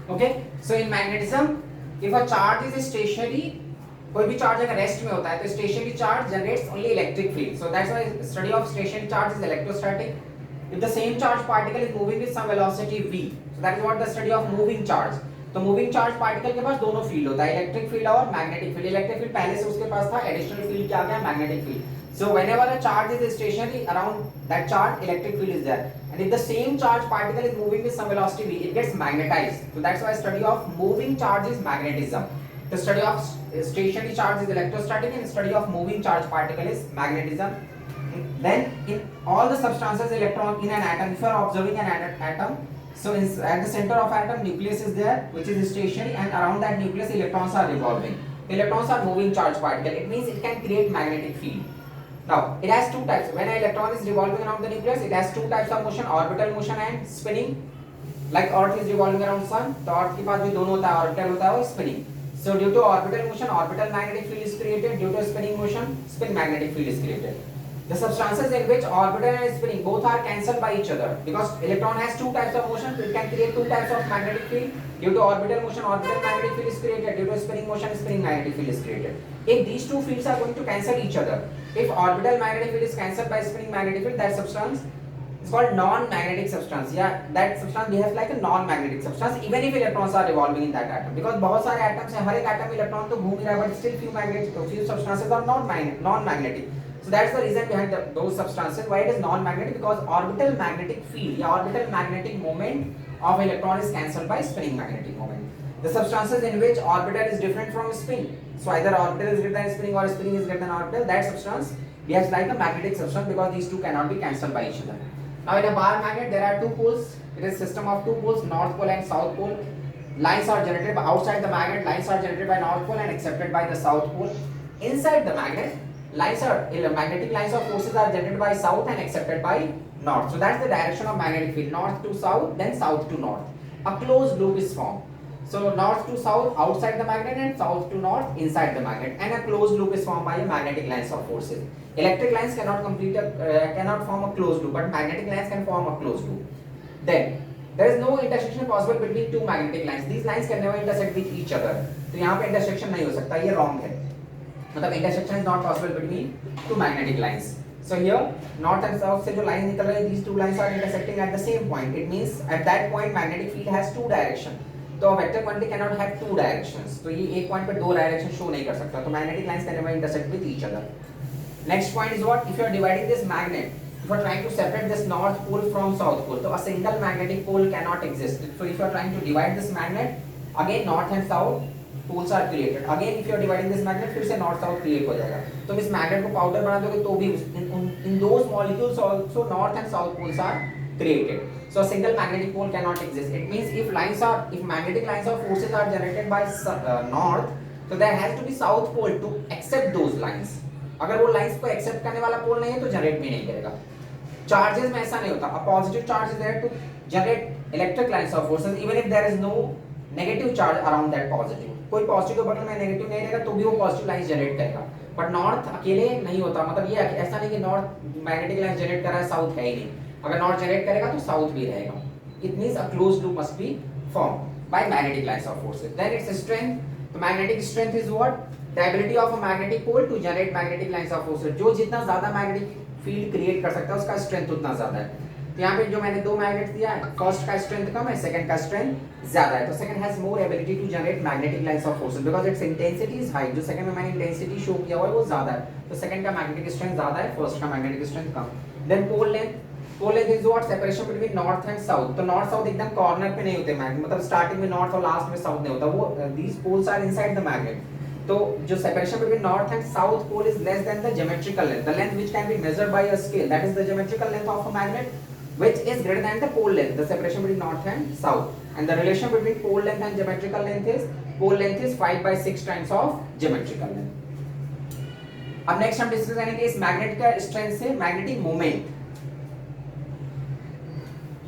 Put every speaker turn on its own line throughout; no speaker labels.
Okay, so in magnetism, if a charge is stationary, कोई भी charge अगर rest में होता है तो stationary charge generates only electric field, so that's why study of stationary charge is electrostatic. If the same charge particle is moving with some velocity v, so that is what the study of moving charge. तो moving charge particle के पास दोनों field होता है, electric field और magnetic field. Electric field पहले से उसके पास था, एडिशनल फील्ड क्या आ गया, magnetic field. So whenever a charge is stationary, around that charge electric field is there, and if the same charge particle is moving with some velocity v, it gets magnetized. So that's why study of moving charge is magnetism. The study of stationary charge is electrostatic, and study of moving charge particle is magnetism. Then in all the substances, electron in an atom, if you are observing an atom, so at the center of atom nucleus is there, which is stationary, and around that nucleus electrons are revolving. Electrons are moving charge particle. It means it can create magnetic field. Now it has two types. When an electron is revolving around the nucleus, it has two types of motion, orbital motion and spinning. Like Earth is revolving around sun, तो Earth के पास भी दोनों होता है, orbital होता है और spinning. So due to orbital motion, orbital magnetic field is created. Due to spinning motion, spin magnetic field is created. The substances in which orbital and spinning both are cancelled by each other, because electron has two types of motion, so it can create two types of magnetic field. Due to orbital motion, orbital magnetic field is created. Due to spinning motion, spinning magnetic field is created. If these two fields are going to cancel each other, if orbital magnetic field is cancelled by spinning magnetic field, that substance is called non-magnetic substance. Yeah, that substance behaves like a non-magnetic substance, even if electrons are revolving in that atom. Because बहुत सारे atoms हैं, हर एक atom में electron तो घूम ही रहा है, but still few substances are non-magnetic. So that's the reason behind those substances. Why it is non-magnetic? Because orbital magnetic field, या orbital magnetic moment of electron is cancelled by spinning magnetic moment. The substances in which orbital is different from spin, so either orbital is greater than spinning or spinning is greater than orbital, that substance behaves like a magnetic substance, because these two cannot be cancelled by each other. Now in a bar magnet there are two poles. It is system of two poles, north pole and south pole. Lines are generated by outside the magnet. Lines are generated by north pole and accepted by the south pole. Inside the magnet, magnetic lines of forces are generated by south and accepted by north. So that's the direction of magnetic field, north to south, then south to north. A closed loop is formed. So north to south outside the magnet and south to north inside the magnet, and a closed loop is formed by a magnetic lines of forces. Electric lines cannot form a closed loop, but magnetic lines can form a closed loop. Then there is no intersection possible between two magnetic lines. These lines can never intersect with each other. तो यहाँ पे intersection नहीं हो सकता, ये wrong है. मतलब intersection is not possible between two magnetic lines. So here north and south से जो lines निकल रही है, these two lines are intersecting at the same point. It means at that point magnetic field has two direction. तो vector quantity cannot have two directions. तो ये एक point पे दो डायरेक्शन शो नहीं कर सकता. तो magnetic lines can never intersect with each other. Next point is what? If you are dividing this magnet, if you are trying to separate this north pole from south pole, so a single magnetic pole cannot exist. So if you are trying to divide this magnet, again north and south poles are created. Again if you are dividing this magnet, फिर से north south create हो जाएगा. तो इस magnet को powder बना दोगे तो भी in those molecules also north and south poles are created. So a single magnetic pole cannot exist. It means if magnetic lines of forces are generated by north, so there has to be south pole to accept those lines. अगर वो lines को accept करने वाला pole नहीं है तो generate भी नहीं करेगा. Charges में ऐसा नहीं होता. A positive charge is there to generate electric lines of forces, even if there is no negative charge around that positive. कोई positive बगल में negative नहीं रहेगा तो भी वो positive lines generate करेगा. But north अकेले नहीं होता. मतलब ये ऐसा नहीं कि north magnetic lines generate कर रहा है, south है ही नहीं. अगर नॉर्थ जनरेट करेगा तो साउथ भी रहेगा. It means a closed loop must be formed by magnetic lines of forces. Then its strength. तो magnetic strength is what? The ability of a magnetic pole to generate magnetic lines of forces. जो जितना ज्यादा magnetic field create कर सकता है उसका strength उतना ज्यादा है. तो यहाँ पे जो मैंने दो मैग्नेट दिया है, फर्स्ट का स्ट्रेंथ कम है, सेकंड का स्ट्रेंथ ज्यादा है. तो second has more ability to generate magnetic lines of forces because its intensity is high. जो सेकंड में मैंने इंटेंसिटी शो किया हुआ है वो ज्यादा है. तो सेकंड का मैग्नेटिक स्ट्रेंथ ज्यादा है, फर्स्ट का मैग्नेटिक स्ट्रेंथ कम. Then pole length. Pole length is what? Separation between north and south. तो नॉर्थ साउथ एकदम कॉर्नर पे नहीं होते मैग्नेट, मतलब स्टार्टिंग में नॉर्थ और लास्ट में साउथ नहीं होता. वो these poles are inside the magnet. तो जो separation between north and south pole is less than the geometrical length. The length which can be measured by a scale, that is the geometrical length of a magnet, which is greater than the pole length, the separation between north and south. And the relation between pole length and geometrical length is, pole length is 5/6 times of geometrical length. अब next हम discuss करेंगे इस magnet का strength से magnetic moment.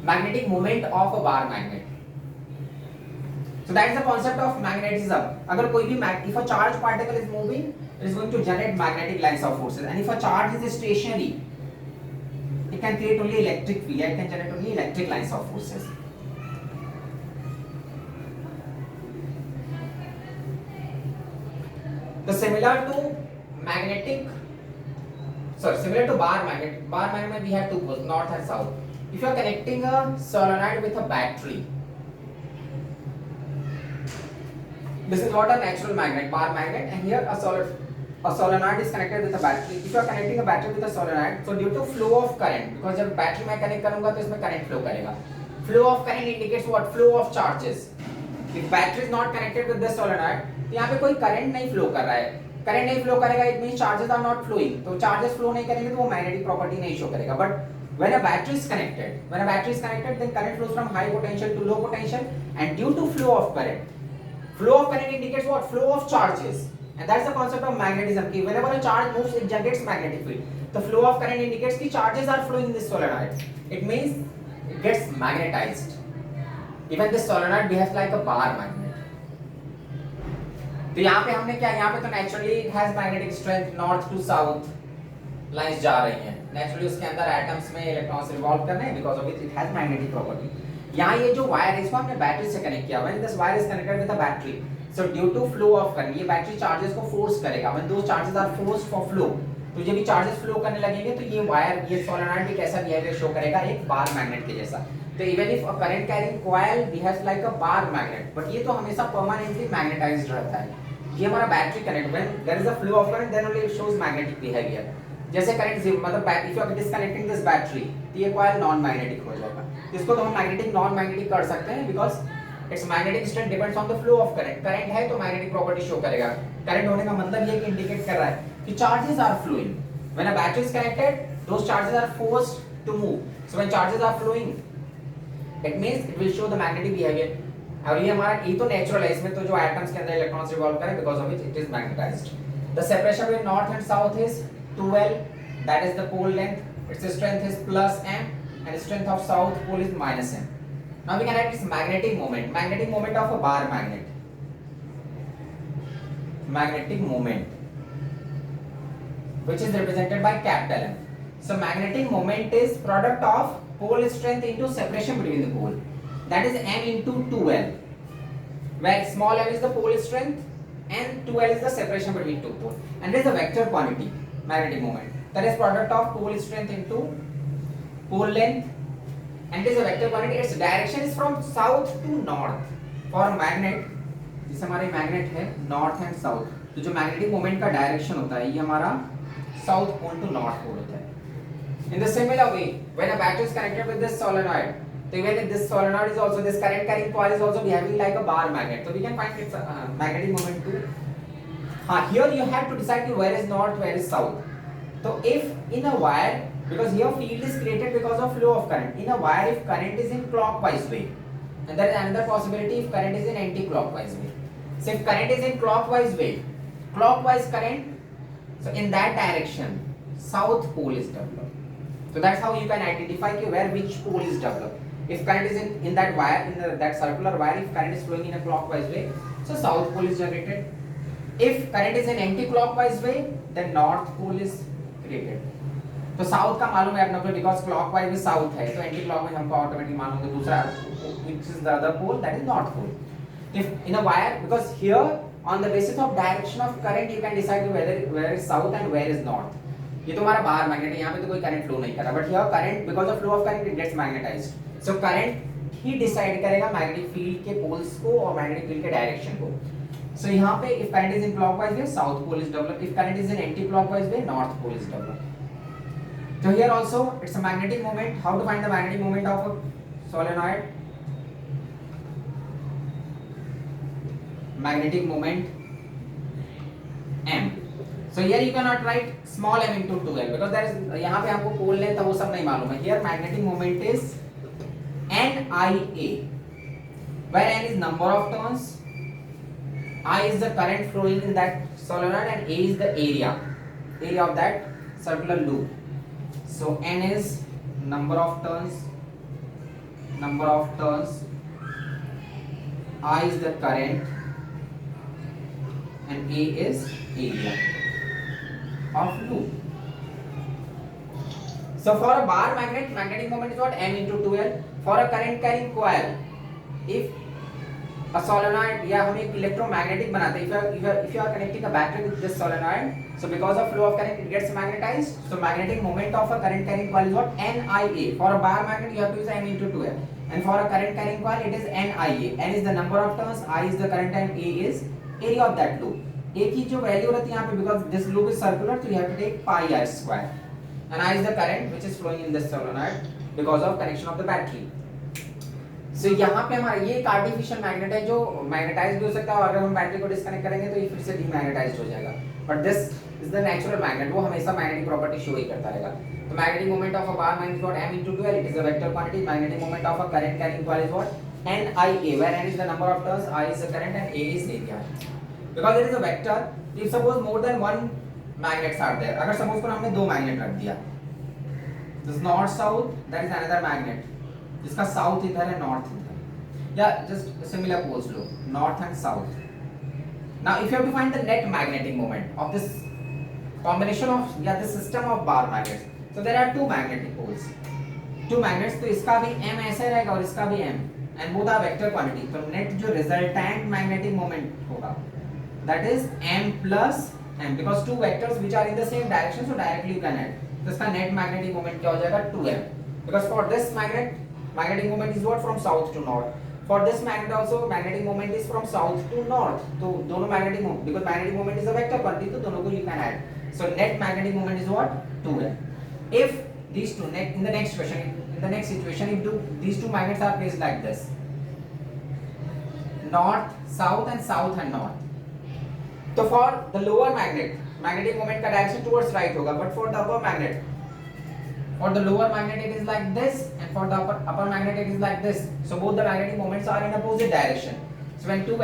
magnetic moment of a bar magnet. So that is the concept of magnetism. अगर कोई भी if a charged particle is moving, it is going to generate magnetic lines of forces. And if a charge is stationary, it can create only electric field. It can generate only electric lines of forces. So similar to bar magnet. Bar magnet we have two poles, north and south. If you are connecting a solenoid with a battery, this is what a natural magnet, bar magnet, and here a solenoid is connected with a battery. If you are connecting a battery with a solenoid, so due to flow of current, because जब battery में connect करूँगा तो इसमें current flow करेगा. Flow of current indicates what? Flow of charges. If battery is not connected with the solenoid, तो यहाँ पे कोई current नहीं flow कर रहा है. Current नहीं flow करेगा, it means charges are not flowing. तो charges flow नहीं करेंगे तो वो magnetic property नहीं show करेगा. But when a battery is connected, then current flows from high potential to low potential, and due to flow of current. Flow of current indicates what? Flow of charges. And that's the concept of magnetism. Whenever a charge moves, it generates magnetic field. The flow of current indicates that charges are flowing in this solenoid. It means it gets magnetized. Even this solenoid behaves like a bar magnet. तो यहाँ पे हमने क्या, यहाँ पे तो naturally it has magnetic strength north to south. Lines जा रही हैं. Naturally उसके अंदर atoms में electrons revolve कर रहे हैं, because of which it has magnetic property. यहाँ ये जो वायर है इसको हमने बैटरी से कनेक्ट किया. When this wire is connected with a battery, so due to flow of current, ये बैटरी चार्जेस को फोर्स करेगा. When those charges are forced for flow, तो जब भी चार्जेस फ्लो करने लगेंगे तो ये वायर, ये सोलेनॉइड भी कैसा बिहेवियर शो करेगा? एक बार मैग्नेट के जैसा. तो even if a current carrying coil behaves like a bar magnet, but ये तो हमेशा परमानेंटली मैग्नेटाइज्ड रहता है. ये हमारा battery connect, when there is a flow of current then only it shows magnetic behaviour. जैसे करंट मतलब if you are disconnecting this battery, तो ये कॉइल नॉन मैग्नेटिक हो जाएगा. इसको तो हम मैग्नेटिक नॉन मैग्नेटिक कर सकते हैं, because it's magnetic strength depends on the flow of current. Current है तो मैग्नेटिक प्रॉपर्टी शो करेगा. करंट होने का मतलब ये कि इंडिकेट कर रहा है कि charges are flowing. When a battery is connected, those charges are forced to move. So when charges are flowing, it means it will show the magnetic behaviour. और ये हमारा ये तो नेचुरल है, इसमें तो जो एटम्स के अंदर इलेक्ट्रॉन्स रिवॉल्व करें, because of which it is magnetised. The separation between north and south is 12, that is the pole length. Its strength is plus m and strength of south pole is minus m. Now we can write its magnetic moment. Magnetic moment of a bar magnet. Magnetic moment, which is represented by capital M. So magnetic moment is product of pole strength into separation between the pole. That is m into 2l, where small m is the pole strength and 2l is the separation between two poles. And there is a vector quantity, magnetic moment. That is product of pole strength into pole length, and it is a vector quantity. Its direction is from south to north. For magnet, जैसे हमारे magnet है north and south, तो जो magnetic moment का direction होता है ये हमारा south pole to north pole होता है. In the similar way, when a battery is connected with this solenoid, so even if this solenoid is also, this current carrying coil is also behaving like a bar magnet, so we can find its magnetic moment too. Here you have to decide where is north, where is south. So if in a wire, because here field is created because of flow of current, in a wire if current is in clockwise way, and there is another possibility if current is in anti-clockwise way. So if current is in clockwise way, clockwise current, so in that direction south pole is developed. So that's how you can identify where which pole is developed. If current is in that wire, in that circular wire, if current is flowing in a clockwise way, so south pole is generated. If current is in anti-clockwise way, then north pole is created. तो south का मालूम है अपने को, because clockwise भी south है, तो anti clockwise हमको ऑटोमेटिक मालूम है. दूसरा which is the other pole, that is north pole. If in a wire, because here on the basis of direction of current you can decide where is south and where is north. ये तो हमारा बाहर magnet है, यहाँ पे तो कोई current flow नहीं कर रहा, but here current because of flow of current it gets magnetized. So current ही डिसाइड करेगा मैग्नेटिक फील्ड के पोल्स को और मैग्नेटिक फील्ड के डायरेक्शन को. So यहाँ पे if current is in clockwise way, south pole is developed. If current is in anti-clockwise way, north pole is developed. So here also it's a magnetic moment. How to find the magnetic moment of a solenoid? Magnetic moment m. So here you cannot write small m into 2l because there is यहाँ पे हमको pole length वो सब नहीं मालूम है. Here magnetic moment is NIA, where n is number of turns, I is the current flowing in that solenoid, and A is the area of that circular loop. So n is number of turns, I is the current, and A is area of loop. So for a bar magnet, magnetic moment is what? M into 2L. For a current carrying coil, if a solenoid या हम एक electromagnetic बनाते हैं. If you are connecting a battery with this solenoid, so because of flow of current it gets magnetized. So magnetic moment of a current carrying coil is what? NIA. For a bar magnet you have to use M into 2L, and for a current carrying coil it is NIA. N is the number of turns, I is the current, and A is area of that loop. A की जो value रहती है यहाँ पे, because this loop is circular, so you have to take pi r square, and I is the current which is flowing in this solenoid because of connection of the battery. So यहाँ पे हमारा ये एक artificial magnet है जो magnetise भी हो सकता है, और अगर हम बैटरी को डिस्कनेक्ट करेंगे तो ये फिर से डीमैग्नेटाइज्ड हो जाएगा. But this is the natural magnet, वो हमेशा मैग्नेटिक प्रॉपर्टी शो ही करता रहेगा. तो magnetic moment of a bar magnet is what? m into 2l. It is a vector quantity. Magnetic moment of a current carrying coil is what? NIA, where n is the number of turns, I is the current, and A is area. Because it is a vector, if suppose more than one magnets are there, अगर suppose को हमने दो magnet रख दिया, this north south, that is another magnet, जिसका south इधर है north इधर, या जस्ट सिमिलर पोल्स लो, north and south. Now if you have to find the net magnetic moment of this combination of this system of bar magnets, so there are two magnetic poles, two magnets, तो इसका भी m ऐसे रहेगा और इसका भी m, and both are vector quantity. तो net जो resultant magnetic moment होगा, that is m plus m, because two vectors which are in the same direction, so directly you can add. तो इसका net magnetic moment क्या हो जाएगा? 2m. Because for this magnet, magnetic moment is what? From south to north. For this magnet also, magnetic moment is from south to north. तो दोनों magnetic moment, because magnetic moment is a vector quantity, तो दोनों को you can add. So net magnetic moment is what? 2m. If these two, in the next question, in the next situation, if these two magnets are placed like this, north, south, and south and north. तो for the lower magnet, magnetic moment का direction towards right होगा, but for the upper magnet, for the lower magnet it is like this, and for the upper magnet it is like this. So both the magnetic moments are in opposite direction. So when two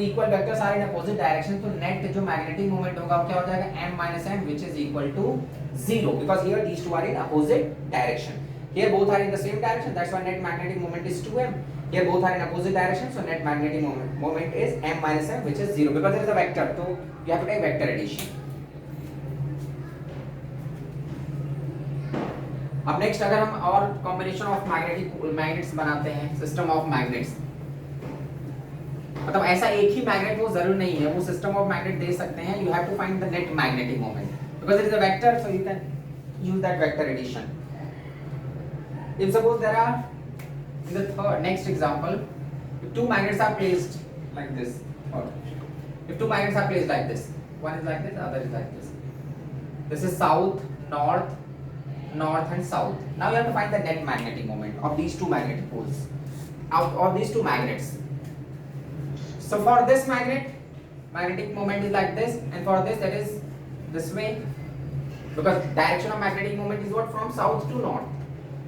equal vectors are in opposite direction, तो net जो magnetic moment होगा वो क्या हो जाएगा? m minus m, which is equal to 0, because here these two are in opposite direction. Here both are in the same direction, that's why net magnetic moment is 2m. Here both are in opposite direction, so net magnetic moment is m minus m, which is 0, because there is a vector, so you have to take vector addition. अब next अगर हम और combination of magnets बनाते हैं, system of magnets, मतलब ऐसा एक ही magnet वो जरूर नहीं है, वो सिस्टम ऑफ मैग्नेट दे सकते हैं. You have to find the net magnetic moment, because it is a vector, so you can use that vector addition. If suppose there are in the next example, if two magnets are placed like this, or if two magnets are placed like this, one is like this, the other is like this. This is south, north, north and south. Now you have to find the net magnetic moment of these two magnetic poles, out of these two magnets. So for this magnet, magnetic moment is like this, and for this, that is this way, because direction of magnetic moment is what? From south to north.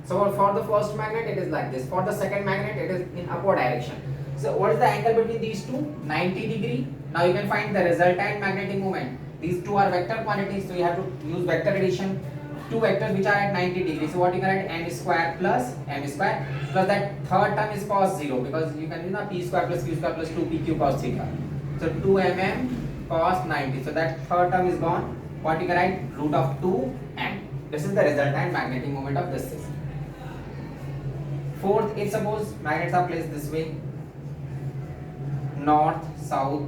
So for the first magnet it is like this, for the second magnet it is in upward direction. So what is the angle between these two? 90 degree. Now you can find the resultant magnetic moment. These two are vector quantities, so you have to use vector addition. Two vectors which are at 90 degree, so what you can write? M square plus m square, plus that third term is cos 0, because you can use p square plus q square plus 2pq cos theta. So 2mm cos 90, so that third term is gone. What you can write? Root of 2m. This is the resultant magnetic moment of this system. Fourth, if suppose magnets are placed this way, north, south,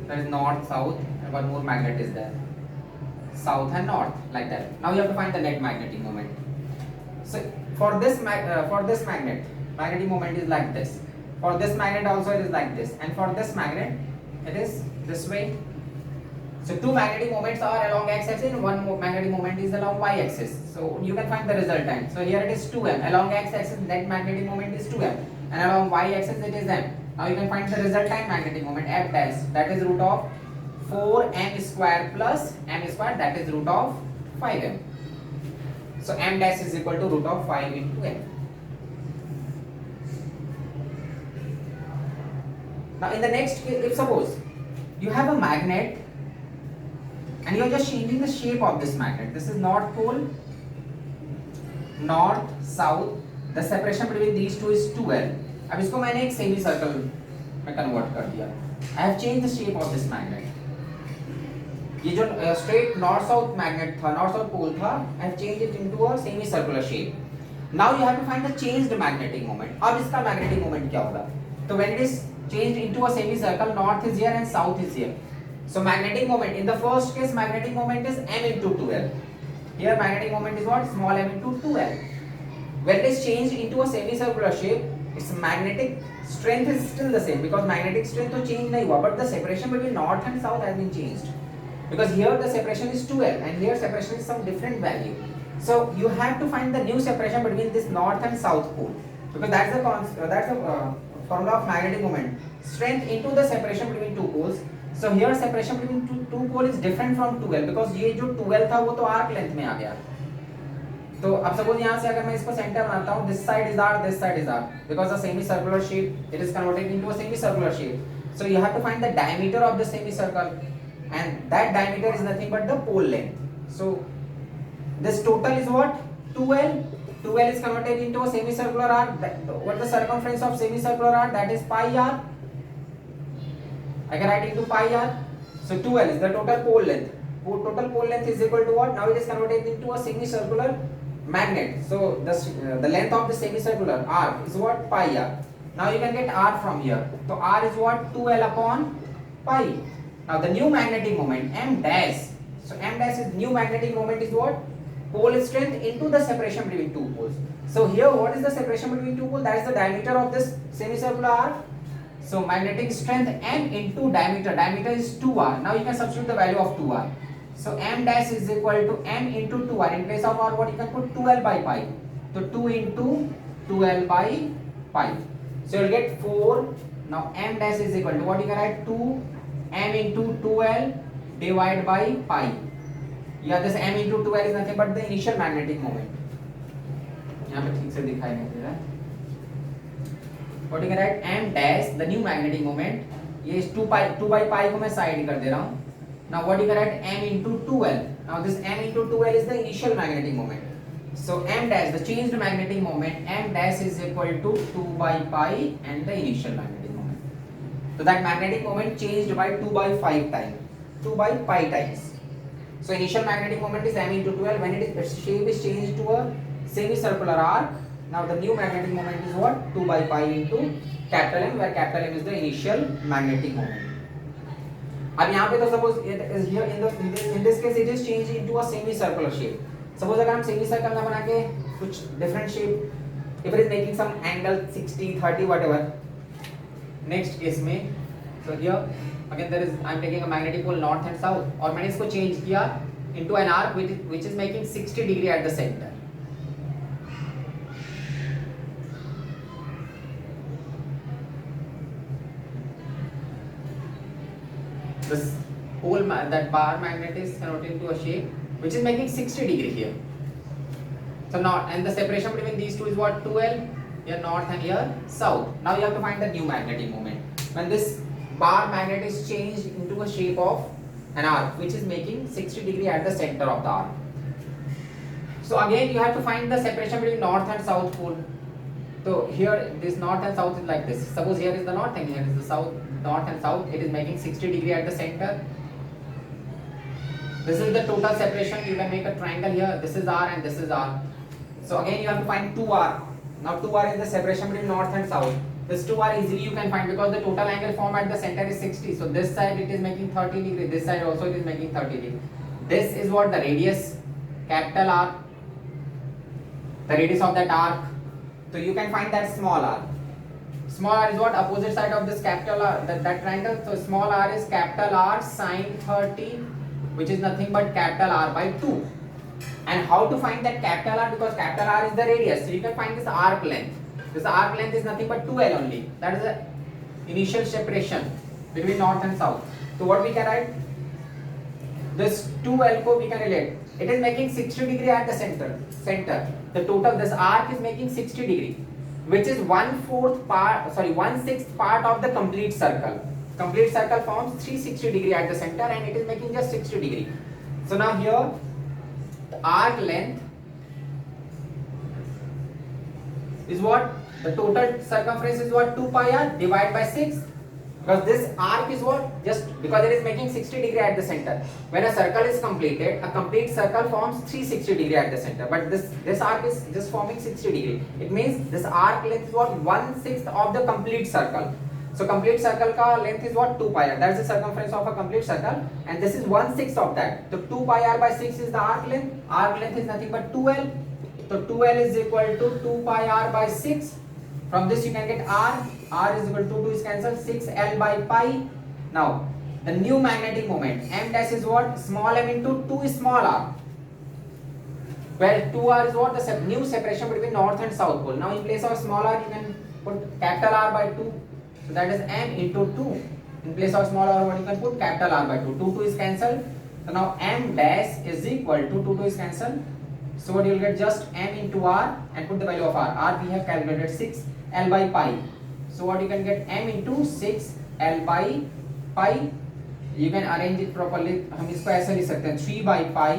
there is north, south, and one more magnet is there, south and north, like that. Now you have to find the net magnetic moment. So for this magnet, magnetic moment is like this. For this magnet also it is like this, and for this magnet it is this way. So two magnetic moments are along x-axis, and one magnetic moment is along y-axis. So you can find the resultant. So here it is 2m. Along x-axis, net magnetic moment is 2m, and along y-axis it is m. Now you can find the resultant magnetic moment f dash. That is root of 4m square plus m square. That is root of 5m. So m dash is equal to root of 5 into m. Now in the next case, if suppose you have a magnet, and you are just changing the shape of this magnet. This is north pole, north, south. The separation between these two is 2l. अब इसको मैंने एक semi circle में convert कर दिया. I have changed the shape of this magnet. ये जो straight north south magnet था, north south pole था, I have changed it into a semi circular shape. Now you have to find the changed magnetic moment. अब इसका magnetic moment क्या होगा? तो when it is changed into a semicircle, north is here and south is here. So magnetic moment in the first case, magnetic moment is m into 2l. Here magnetic moment is what? Small m into 2l. When it is changed into a semicircular shape, its magnetic strength is still the same because magnetic strength तो change नहीं हुआ, but the separation between north and south has been changed. Because here the separation is 2l and here separation is some different value. So you have to find the new separation between this north and south pole, because that's the formula of magnetic moment, strength into the separation between two poles. So here separation between two pole is different from 2l because ये जो 2l था वो तो arc length में आ गया. तो अब suppose यहाँ से अगर मैं इसको सेंटर बनाता हूँ, this side is r, this side is r, because the semicircular shape it is converted into a semicircular shape. So you have to find the diameter of the semicircle, and that diameter is nothing but the pole length. So this total is what? 2l. 2l is converted into a semicircular arc. What the circumference of semicircular arc? That is pi r. I can write into pi r. So 2l is the total pole length. Total pole length is equal to what? Now it is converted into a semicircular magnet. So the length of the semicircular arc is what? Pi r. Now you can get r from here. So r is what? 2l upon pi. Now the new magnetic moment m dash. So m dash is new magnetic moment is what? Pole strength into the separation between two poles. So here what is the separation between two poles? That is the diameter of this semicircular arc. So magnetic strength m into diameter. Diameter is 2r. Now you can substitute the value of 2r. So m dash is equal to m into 2r. In place of r, what you can put 2l by pi. So 2 into 2l by pi. So you'll get 4. Now m dash is equal to what you can write 2 m into 2l divided by pi. Yeah, this m into 2l is nothing but the initial magnetic moment. यहाँ पे ठीक से दिखाई नहीं दे रहा है. What you can write m dash the new magnetic moment. ये 2 by pi को मैं साइड कर दे रहा हूँ. Now what you can write m into 2l. Now this m into 2l is the initial magnetic moment. So m dash the changed magnetic moment, m dash is equal to 2 by pi and the initial magnetic moment. So that magnetic moment changed by 2 by 5 times, 2 by pi times. So initial magnetic moment is m into 12. When its shape is changed to a semicircular arc, now the new magnetic moment is what? 2 by pi into capital M, where capital M is the initial magnetic moment. अब यहाँ पे तो suppose it is here in this case it is changed into a semicircular shape. Suppose अगर हम semicircle ना बना के कुछ different shape, if it is making some angle 60, 30, whatever. Next case में, so here again there is I am taking a magnetic pole north and south, और मैंने इसको change किया into an arc which is making 60 degree at the center. This pole that bar magnet is converted into a shape which is making 60 degree here. So now, and the separation between these two is what? 2l. Here north and here south. Now you have to find the new magnetic moment. When this bar magnet is changed into a shape of an arc which is making 60 degree at the center of the arc. So again you have to find the separation between north and south pole. So here this north and south is like this. Suppose here is the north and here is the south. North and south, it is making 60 degree at the center. This is the total separation. You can make a triangle here. This is r and this is r. So again you have to find 2r. Now 2r is the separation between north and south. This 2r easily you can find because the total angle formed at the center is 60. So this side it is making 30 degree. This side also it is making 30 degree. This is what the radius, capital R. The radius of that arc. So you can find that small r. Small r is what? Opposite side of this capital R, that triangle. So small r is capital R sine 30, which is nothing but capital R by 2. And how to find that capital R? Because capital R is the radius. So you can find this arc length. This arc length is nothing but 2l only. That is the initial separation between north and south. So what we can write? This 2l ko we can relate. It is making 60 degree at the center. The total, this arc is making 60 degree, which is 1/6th part of the complete circle. Complete circle forms 360 degree at the center and it is making just 60 degree. So now here the arc length is what? The total circumference is what? 2 pi r divided by 6, because this arc is what, just because it is making 60 degree at the center. When a circle is completed, a complete circle forms 360 degree at the center, but this arc is just forming 60 degree. It means this arc length is what, 1/6 of the complete circle. So complete circle का length is what, 2 pi r. That's the circumference of a complete circle, and this is 1/6 of that. So 2 pi r by 6 is the arc length. Arc length is nothing but 2l. So 2l is equal to 2 pi r by 6. From this you can get r. R is equal to 2 is cancelled, 6l by pi. Now the new magnetic moment, m dash is what, small m into 2 is small r, where 2r is what, the new separation between north and south pole. Now in place of small r you can put capital R by 2, so that is m into 2. In place of small r what you can put, capital R by 2. 2 is cancelled, so now m dash is equal to 2 is cancelled, so what you will get, just m into r and put the value of r. R we have calculated 6l by pi. So what you can get, m into 6l by pi. You can arrange it properly. हम इसको ऐसे लिख सकते हैं 3 by pi.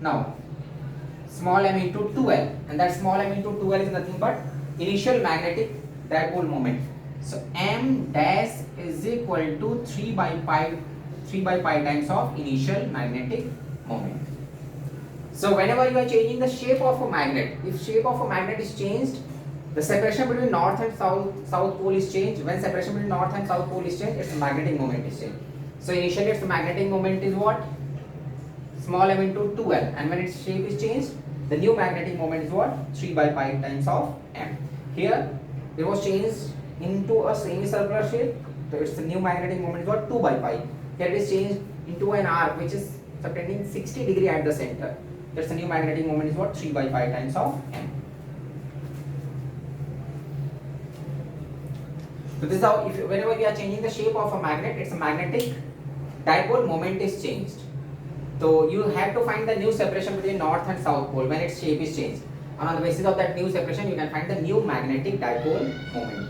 Now small m into 2l, and that small m into 2l is nothing but initial magnetic dipole moment. So m dash is equal to 3 by pi times of initial magnetic moment. So whenever you are changing the shape of a magnet, if shape of a magnet is changed, the separation between north and south pole is changed. When separation between north and south pole is changed, its magnetic moment is changed. So initially its magnetic moment is what, small m into 2l, and when its shape is changed, the new magnetic moment is what, 3 by pi times of m. Here it was changed into a semicircular shape, so its new magnetic moment is what, 2 by pi. Here it is changed into an arc which is subtending 60 degree at the center. That's the new magnetic moment is what, 3 by pi times of m. So this is how, whenever we are changing the shape of a magnet, its magnetic dipole moment is changed. So you have to find the new separation between north and south pole when its shape is changed, and on the basis of that new separation you can find the new magnetic dipole moment.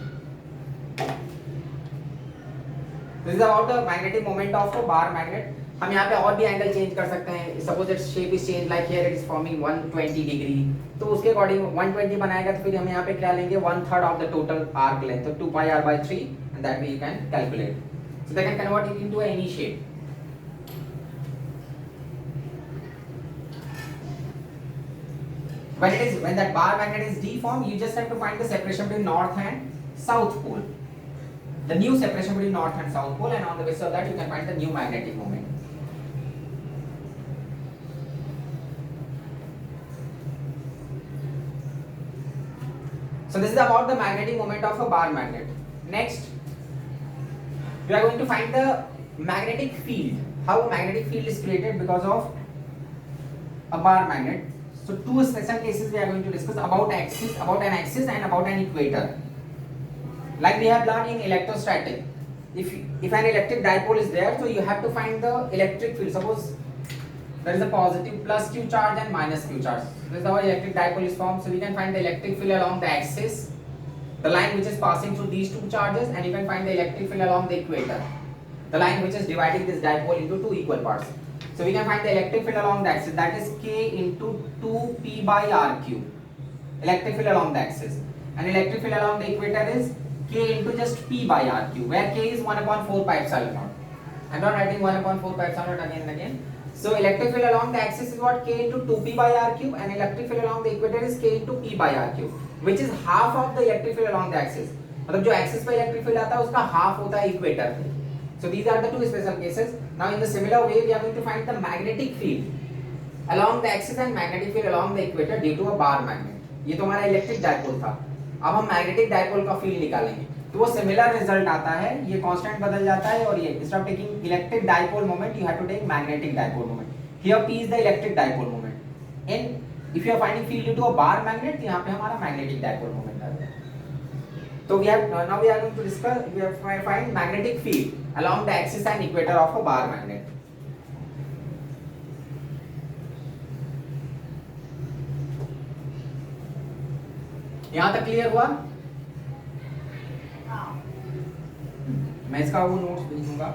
This is about the magnetic moment of a bar magnet. हम यहाँ पे और भी angle change कर सकते हैं. Suppose its shape is change, like here it is forming 120 degree, तो उसके अकॉर्डिंग 120 बनाएगा तो फिर हम यहाँ पे क्या लेंगे, 1/3 of the total arc length, तो 2 pi r by 3, and that way you can calculate. So they can convert it into any shape. When that bar magnet is deformed, you just have to find the separation between north and south pole, the new separation between north and south pole, and on the basis of that you can find the new magnetic moment. So this is about the magnetic moment of a bar magnet. Next, we are going to find the magnetic field. How a magnetic field is created because of a bar magnet. So two special cases we are going to discuss about an axis and about an equator. Like we have learned in electrostatic, if an electric dipole is there, so you have to find the electric field. Suppose there is a positive plus q charge and minus q charge. This is how electric dipole is formed. So we can find the electric field along the axis, the line which is passing through these two charges, and you can find the electric field along the equator, the line which is dividing this dipole into two equal parts. So we can find the electric field along the axis, that is k into 2p by r cube. Electric field along the axis, and electric field along the equator is k into just p by r cube, where k is 1/4 pi epsilon naught. I'm not writing 1/4 pi epsilon naught again and again. So electric field along the axis is what, k into 2p by r cube, and electric field along the equator is k into p by r cube, which is half of the electric field along the axis. मतलब जो axis पे electric field आता है उसका half होता है equator पे. So these are the two special cases. Now in the similar way we are going to find the magnetic field along the axis and magnetic field along the equator due to a bar magnet. ये तो हमारा electric dipole था. अब हम magnetic dipole का field निकालेंगे, तो वो सिमिलर रिजल्ट आता है. ये कांस्टेंट बदल जाता है, और ये instead of taking electric dipole moment you have to take magnetic dipole moment. Here P is the electric dipole moment, and if you are finding field due to a bar magnet, यहाँ पे हमारा magnetic dipole moment आ जाएगा. तो we have now we are going to discuss, we have to find magnetic field along the axis and equator of a bar magnet. यहाँ तक clear हुआ? मैं इसका वो नोट्स भेजूंगा.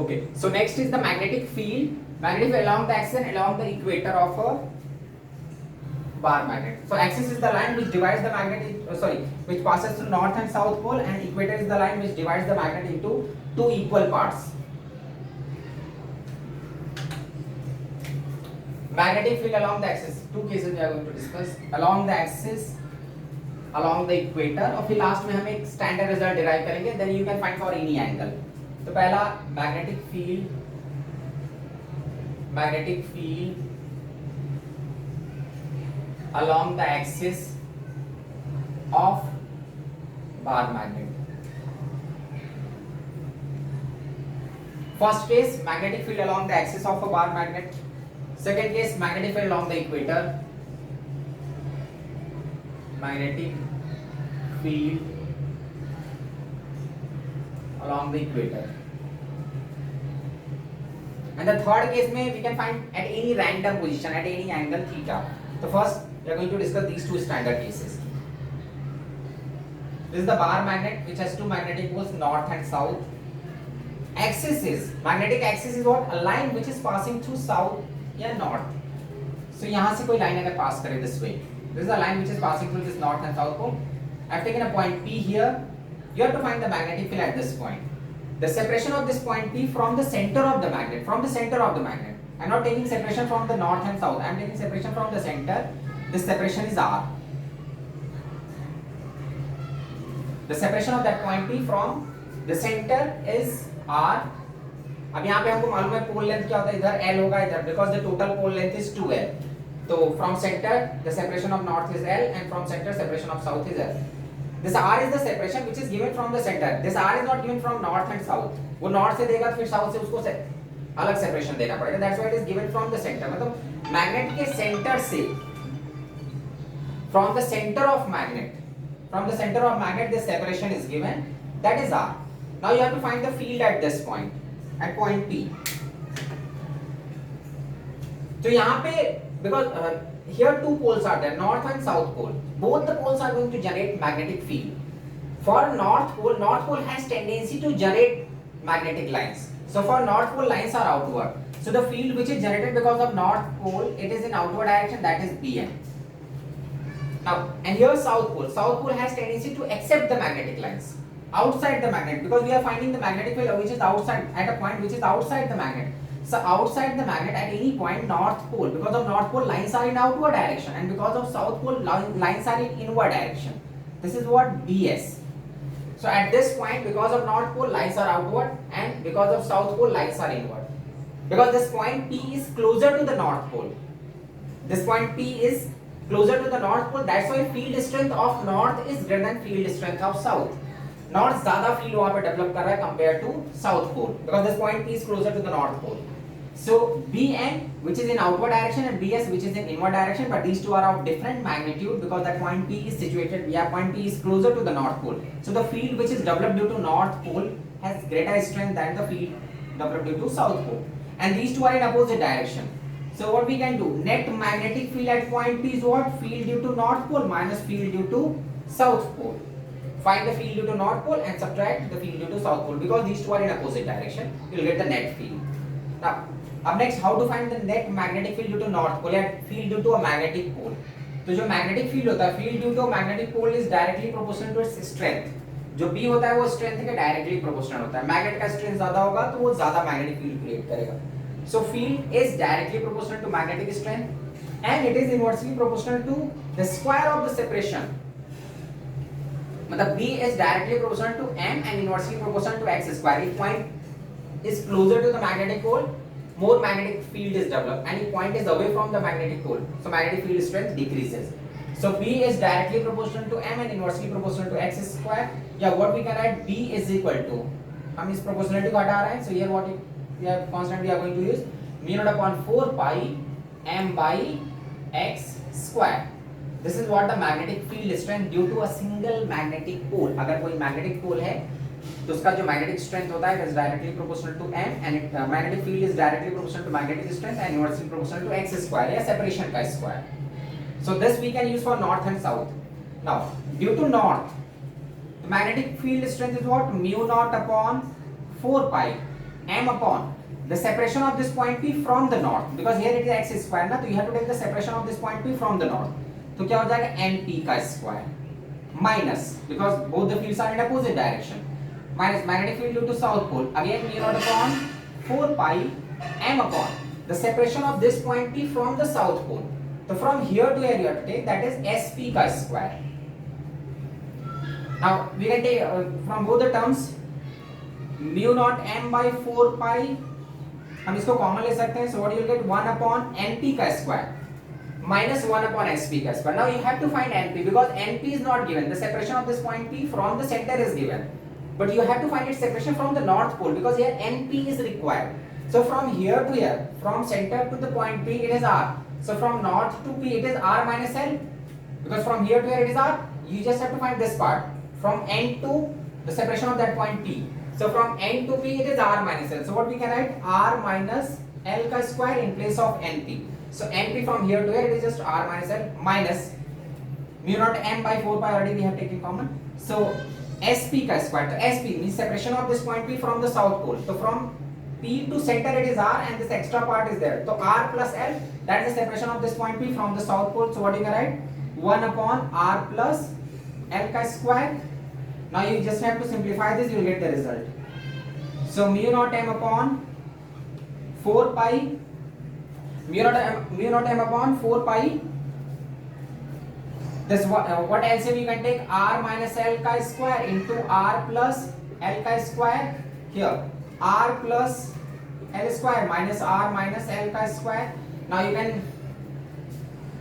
Okay, so next is the magnetic field. Magnetic field along the axis and along the equator of a bar magnet. So axis is the line which divides the magnet, which passes through north and south pole, and equator is the line which divides the magnet into two equal parts. Magnetic field along the axis. Two cases we are going to discuss. Along the axis, along the equator, और फिर last में हम एक standard result derive करेंगे. Then you can find for any angle. तो पहला magnetic field along the axis of bar magnet. First case, magnetic field along the axis of a bar magnet. Second case, magnetic field along the equator. Magnetic field along the equator. And the third case में we can find at any random position, at any angle theta. So first we are going to discuss these two standard cases. This is the bar magnet which has two magnetic poles north and south. Axis is, magnetic axis is what? A line which is passing through south या north. So यहाँ से कोई line अगर pass करे this way, this is a line which is passing through this north and south pole. I have taken a point P here. You have to find the magnetic field at this point. The separation of this point P from the center of the magnet, I am not taking separation from the north and south. I am taking separation from the center. This separation is R. The separation of that point P from the center is R. अब यहाँ पे हमको मालूम है पोल length क्या होता है, इधर L होगा इधर, because the total pole length is 2L. तो from center the separation of north is L and from center separation of south is L. This R is the separation which is given from the center. This R is not given from north and south. वो north से देगा फिर south से उसको अलग separation देना पड़ेगा. That's why it is given from the center. मतलब magnet के center से, from the center of magnet, this separation is given. That is R. Now you have to find the field at this point, at point P. तो यहाँ पे because here two poles are there, north and south pole. Both the poles are going to generate magnetic field. For north pole has tendency to generate magnetic lines. So for north pole, lines are outward. So the field which is generated because of north pole, it is in outward direction, that is Bn. Now, and here south pole has tendency to accept the magnetic lines outside the magnet, because we are finding the magnetic field which is outside, at a point which is outside the magnet. So outside the magnet at any point, north pole, because of north pole lines are in outward direction, and because of south pole lines are in inward direction. This is what Bs. So at this point, because of north pole lines are outward, and because of south pole lines are inward. Because this point P is closer to the north pole. This point P is closer to the north pole. That's why field strength of north is greater than field strength of south. North ज़्यादा field वहाँ पे develop कर रहा है compared to south pole, because this point P is closer to the north pole. So Bn, which is in outward direction, and Bs, which is in inward direction, but these two are of different magnitude because that point P is situated. Point P is closer to the north pole. So the field which is developed due to north pole has greater strength than the field developed due to south pole, and these two are in opposite direction. So what we can do? Net magnetic field at point P is what? Field due to north pole minus field due to south pole. Find the field due to north pole and subtract the field due to south pole, because these two are in opposite direction. You will get the net field. Now, अब next, how to find the net magnetic field due to north pole या field due to a magnetic pole. तो जो magnetic field होता है, field due to a magnetic pole is directly proportional to its strength. जो B होता है वो strength के directly proportional होता है. Magnet का strength ज़्यादा होगा तो वो ज़्यादा magnetic field create करेगा. So field is directly proportional to magnetic strength, and it is inversely proportional to the square of the separation. मतलब B is directly proportional to M and inversely proportional to X square. If point is closer to the magnetic pole, more magnetic field is developed, and if point is away from the magnetic pole, so magnetic field strength decreases. So B is directly proportional to M and inversely proportional to X square. Yeah, what we can write, B is equal to, हम इस proportionality को हटा रहे हैं, so here what we are constant we are going to use, mu naught upon 4 pi M by X square. This is what the magnetic field strength due to a single magnetic pole. अगर कोई magnetic pole है तो उसका जो magnetic strength होता है is directly proportional to M, and magnetic field is directly proportional to magnetic strength and inversely proportional to X square या separation का square. So this we can use for north and south. Now due to north, the magnetic field strength is what? Mu naught upon 4 pi m upon the separation of this point P from the north, because here it is x square ना, तो you have to take the separation of this point P from the north. तो क्या हो जाएगा np का square minus, because both the fields are in opposite direction, minus magnetic field due to south pole, again mu naught upon 4 pi m upon the separation of this point P from the south pole. So from here to here you have to take, that is sp ka square. Now we can take from both the terms mu naught m by 4 pi, हम इसको common ले सकते हैं, so what you will get 1 upon np का square minus 1 upon sp का square. Now you have to find np because np is not given, the separation of this point P from the center is given, but you have to find its separation from the north pole because here np is required. So from here to here, from center to the point P it is r, so from north to P it is r minus l, because from here to here it is r. You just have to find this part from n to the separation of that point P. So from n to P it is r minus l, so what we can write, r minus l ka square in place of np. So np from here to here it is just r minus l minus mu naught m by 4 pi, already we have taken common, so sp ka square. So sp means separation of this point P from the south pole, so from P to center it is r and this extra part is there, so r plus l, that is the separation of this point P from the south pole. So what you can write, 1 upon r plus l ka square. Now you just have to simplify this, you will get the result. So mu naught m upon 4 pi, mu naught m upon 4 pi, this what LCM you can take, r minus l ka square into r plus l ka square, here r plus l square minus r minus l ka square. Now you can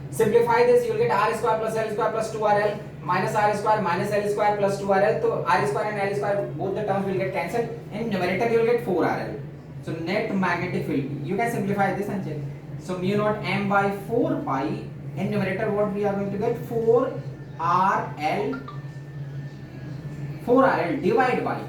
simplify this, you will get r square plus l square plus 2rl minus r square minus l square plus 2rl. So r square and l square both the terms will get cancelled, in numerator you will get 4rl. So net magnetic field, you can simplify this and check. So mu naught m by 4 pi, in numerator what we are going to get, 4rl divided by,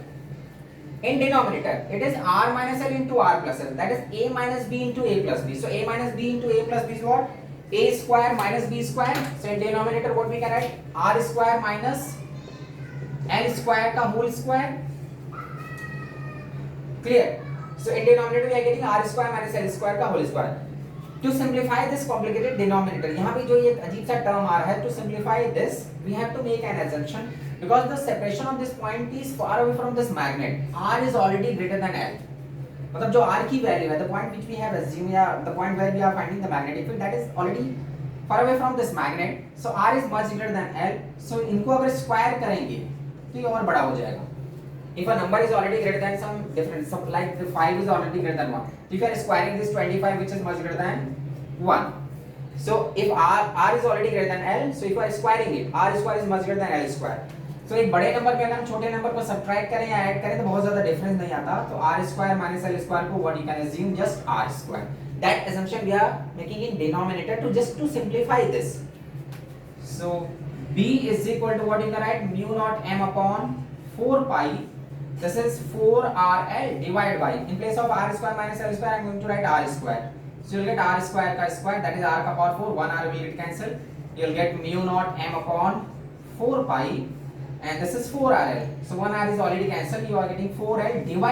in denominator it is r minus l into r plus l, that is a minus b into a plus b. So a minus b into a plus b is what, a square minus b square. So in denominator what we can write, r square minus l square ka whole square. Clear? So in denominator we are getting r square minus l square ka whole square. To simplify this complicated denominator, यहाँ पे जो ये अजीब सा term आ रहा है, to simplify this we have to make an assumption, because the separation of this point P is far away from this magnet, r is already greater than l. मतलब जो r की वैल्यू है, the point which we have assumed, या the point where we are finding the magnetic field, that is already far away from this magnet, so r is much greater than l. So इनको अगर square करेंगे तो ये और बड़ा हो जाएगा. If a number is already greater than some different, so like the 5 is already greater than 1, if you are squaring this 25 which is much greater than 1, so if r is already greater than l, so if you are squaring it, r square is much greater than l square. So एक बड़े number पे अगर हम छोटे number को subtract करें या add करें तो बहुत ज्यादा डिफरेंस नहीं आता, तो r square minus l square को what you can assume, just r square. That assumption we are making in denominator to just to simplify this. So b is equal to what you can write, mu naught m upon 4 pi, this is 4rl divided by, in place of r square minus l square I am going to write r square. So you will get r square ka square, that is r ka power 4, 1 r will get cancelled, you will get mu naught m upon 4 pi, and this is 4rl, so 1 r is already cancelled, you are getting 4l divided